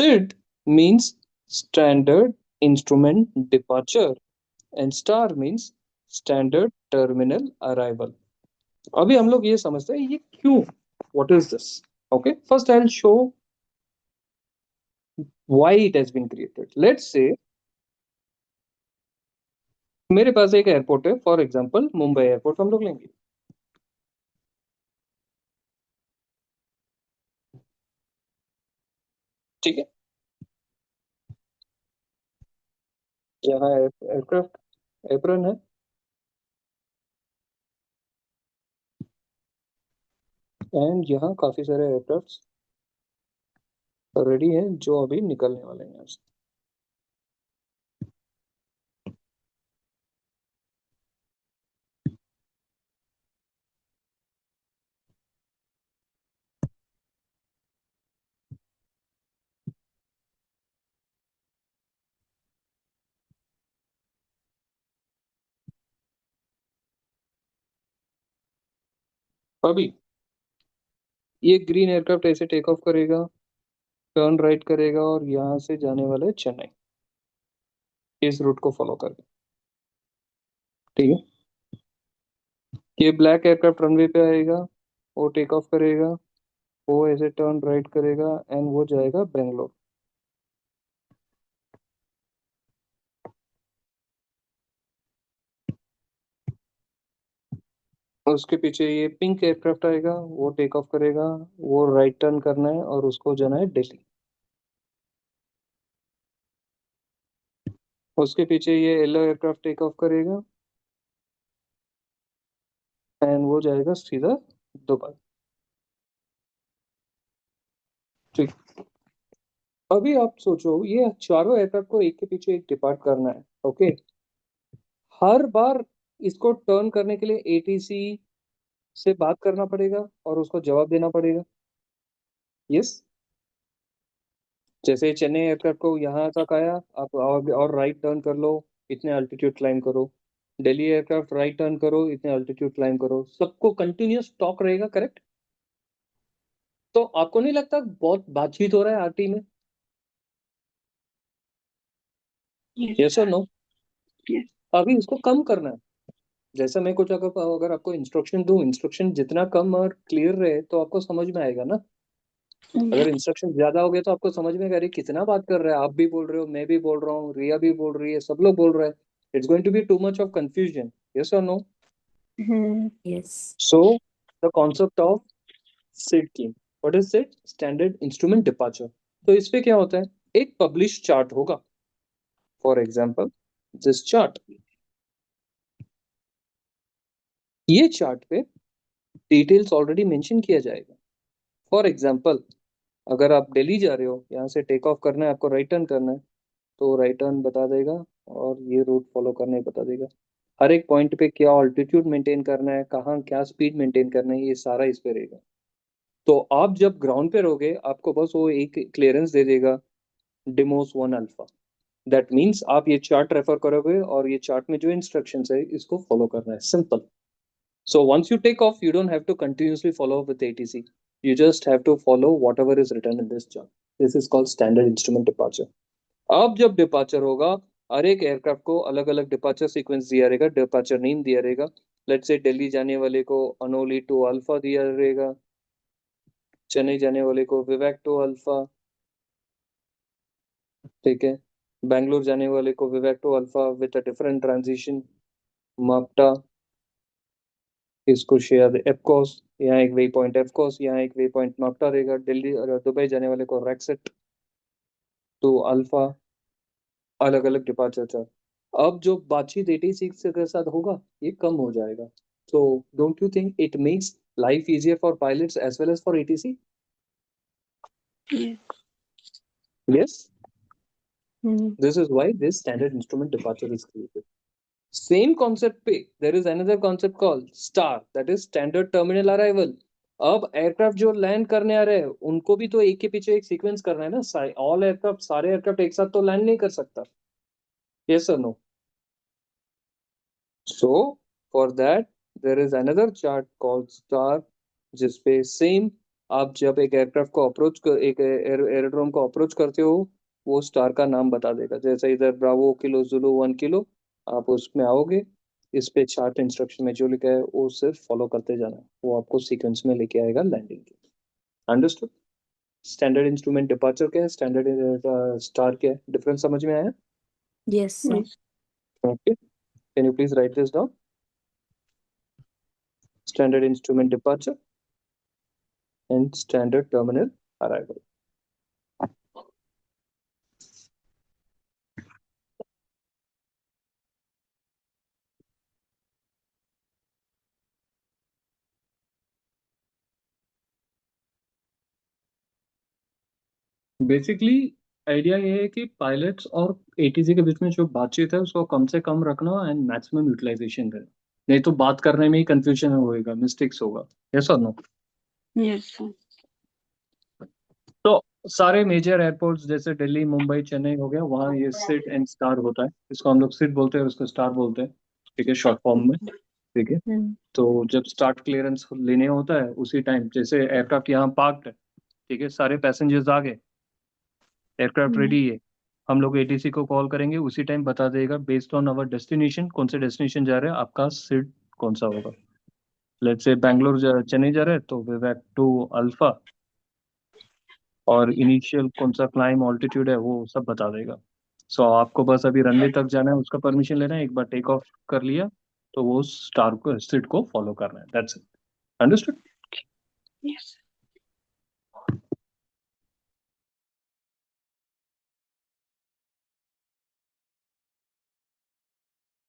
SID means Standard Instrument Departure and STAR means Standard Terminal Arrival. अभी हम लोग ये समझते हैं ये क्यों, what is this? Okay, first I'll show why it has been created. Let's say मेरे पास एक एयरपोर्ट है, फॉर एग्जांपल मुंबई एयरपोर्ट हम लोग लेंगे। ठीक है, यहाँ एयरक्राफ्ट एप्रन है एंड यहाँ काफी सारे एयरक्राफ्ट रेडी हैं जो अभी निकलने वाले हैं यहाँ से। अभी ये ग्रीन एयरक्राफ्ट ऐसे टेक ऑफ करेगा, टर्न राइट करेगा और यहाँ से जाने वाला है चेन्नई, इस रूट को फॉलो करके। ठीक है, ये ब्लैक एयरक्राफ्ट रनवे पे आएगा, वो टेक ऑफ करेगा, वो ऐसे टर्न राइट करेगा एंड वो जाएगा बेंगलोर। उसके पीछे ये पिंक एयरक्राफ्ट आएगा, वो टेक ऑफ करेगा, वो राइट टर्न करना है और उसको जाना है दिल्ली। उसके पीछे ये येलो एयरक्राफ्ट टेक ऑफ करेगा एंड वो जाएगा सीधा दुबई। ठीक, अभी आप सोचो ये चारों एयरक्राफ्ट को एक के पीछे एक डिपार्ट करना है। ओके, हर बार इसको टर्न करने के लिए एटीसी से बात करना पड़ेगा और उसको जवाब देना पड़ेगा। यस, जैसे चेन्नई एयरक्राफ्ट को यहाँ तक आया, आप और राइट टर्न कर लो, इतने अल्टीट्यूड क्लाइम करो। दिल्ली एयरक्राफ्ट राइट टर्न करो, इतने अल्टीट्यूड क्लाइम करो, सबको कंटिन्यूस टॉक रहेगा, करेक्ट? तो आपको नहीं लगता बहुत बातचीत हो रहा है आरटी में? यस और नो? अभी इसको कम करना है। जैसा मैं कुछ अगर अगर आपको इंस्ट्रक्शन दूं, इंस्ट्रक्शन जितना कम और क्लियर रहे तो आपको समझ में आएगा ना। अगर इंस्ट्रक्शन ज्यादा हो गए तो आपको समझ में अरे कितना बात कर रहा है, आप भी बोल रहे हो, मैं भी बोल रहा हूँ, रिया भी बोल रही है, सब लोग बोल रहे हैं, it's going to be too much of confusion. Yes और no? Yes. So the concept of SID की, what is SID? Standard instrument departure. तो इस पे क्या होता है, एक पब्लिश चार्ट होगा, फॉर एग्जाम्पल दिस चार्ट। ये चार्ट पे डिटेल्स ऑलरेडी मेंशन किया जाएगा। फॉर एग्जाम्पल अगर आप दिल्ली जा रहे हो, यहाँ से टेक ऑफ करना है, आपको राइट टर्न करना है, तो राइट टर्न बता देगा और ये रूट फॉलो करना है बता देगा। हर एक पॉइंट पे क्या ऑल्टीट्यूड मेंटेन करना है, कहाँ क्या स्पीड मेंटेन करना है, ये सारा इस पे रहेगा। तो आप जब ग्राउंड पे रहोगे आपको बस वो एक क्लियरेंस दे देगा, डिमोस 1 अल्फा। दैट मीन्स आप ये चार्ट रेफर करोगे और ये चार्ट में जो इंस्ट्रक्शंस है इसको फॉलो करना है, simple. So once you take off, you don't have to continuously follow up with ATC. You just have to follow whatever is written in this chart. This is called standard instrument departure. अब जब departure होगा, हर एक aircraft को अलग अलग departure sequence दिया रहेगा, departure name दिया रहेगा। लेट्स से दिल्ली जाने वाले को अनोली 2 अल्फा दिया रहेगा, चेन्नई जाने वाले को विवेक 2 अल्फा, ठीक है, बैंगलोर जाने वाले को Vivek 2 alpha with a different transition माप्टा, इसको शेयर एफकोस, यहाँ एक वे पॉइंट एफकोस, यहाँ एक वे पॉइंट माप्टा रहेगा। दिल्ली और दुबई जाने वाले को रैक्सेट 2 अल्फा, अलग अलग डिपार्चर चार्ट। अब जो बातचीत 86 के साथ होगा ये कम हो जाएगा। So don't you think it makes life easier for pilots as well as for ATC? Yeah. Yes, Hmm. This is why this standard instrument departure is created. Same concept पे there is another concept called STAR, that is standard terminal arrival. अब aircraft जो land करने आ रहे हैं उनको भी तो एक के पीछे एक सीक्वेंस करना है ना, ऑल एयरक्राफ्ट, सारे एयरक्राफ्ट एक साथ तो लैंड नहीं कर सकता। यस और no? So for that there is another chart called star, जिसपे सेम आप जब एक एयरक्राफ्ट को अप्रोच कर एक एरोड्रोम को अप्रोच करते हो, वो स्टार का नाम बता देगा। जैसे इधर ब्रावो किलो जुलू 1 किलो, आप उसमें आओगे, इस पे चार्ट इंस्ट्रक्शन में जो लिखा है वो सिर्फ फॉलो करते जाना है, वो आपको सीक्वेंस में लेके आएगा लैंडिंग के। अंडरस्टूड? स्टैंडर्ड इंस्ट्रूमेंट डिपार्चर क्या है, स्टैंडर्ड स्टार क्या है, डिफरेंस समझ में आया? Yes, sir. Yes. Okay, can you please right this down? Standard instrument departure and standard terminal arrival. Basically idea ये है कि पायलट्स और एटीसी के बीच में जो बातचीत है उसको कम से कम रखना एंड मैक्सिमम यूटिलाइजेशन करना। नहीं तो बात करने में ही कंफ्यूजन होएगा, मिस्टेक्स होगा। यस और नो? Yes, sir. तो सारे मेजर एयरपोर्ट्स जैसे दिल्ली, मुंबई, चेन्नई हो गया, वहाँ ये सिट एंड स्टार होता है। इसको हम लोग सिट बोलते हैं और इसको स्टार बोलते हैं, ठीक है, शॉर्ट फॉर्म में। ठीक है, Hmm. तो जब स्टार्ट क्लियरेंस लेने होता है उसी टाइम, जैसे एयरक्राफ्ट यहाँ पार्क्ड है, ठीक है, सारे पैसेंजर्स आ गए, एयरक्राफ्ट Hmm. रेडी है, हम लोग एटीसी को कॉल करेंगे, उसी टाइम बता देगा बेस्ड ऑन अवर डेस्टिनेशन, कौन से डेस्टिनेशन जा रहे हैं, आपका सीट कौन सा होगा। लेट्स से बैंगलोर चेन्नई जा रहे हैं तो विवेक टू अल्फा, और इनिशियल कौन सा क्लाइम ऑल्टीट्यूड है वो सब बता देगा। सो आपको बस अभी रनवे तक जाना है, उसका परमिशन लेना है, एक बार टेक ऑफ कर लिया तो वो स्टार को सीट को फॉलो करना है, दैट्स इट। अंडरस्टूड? Yes.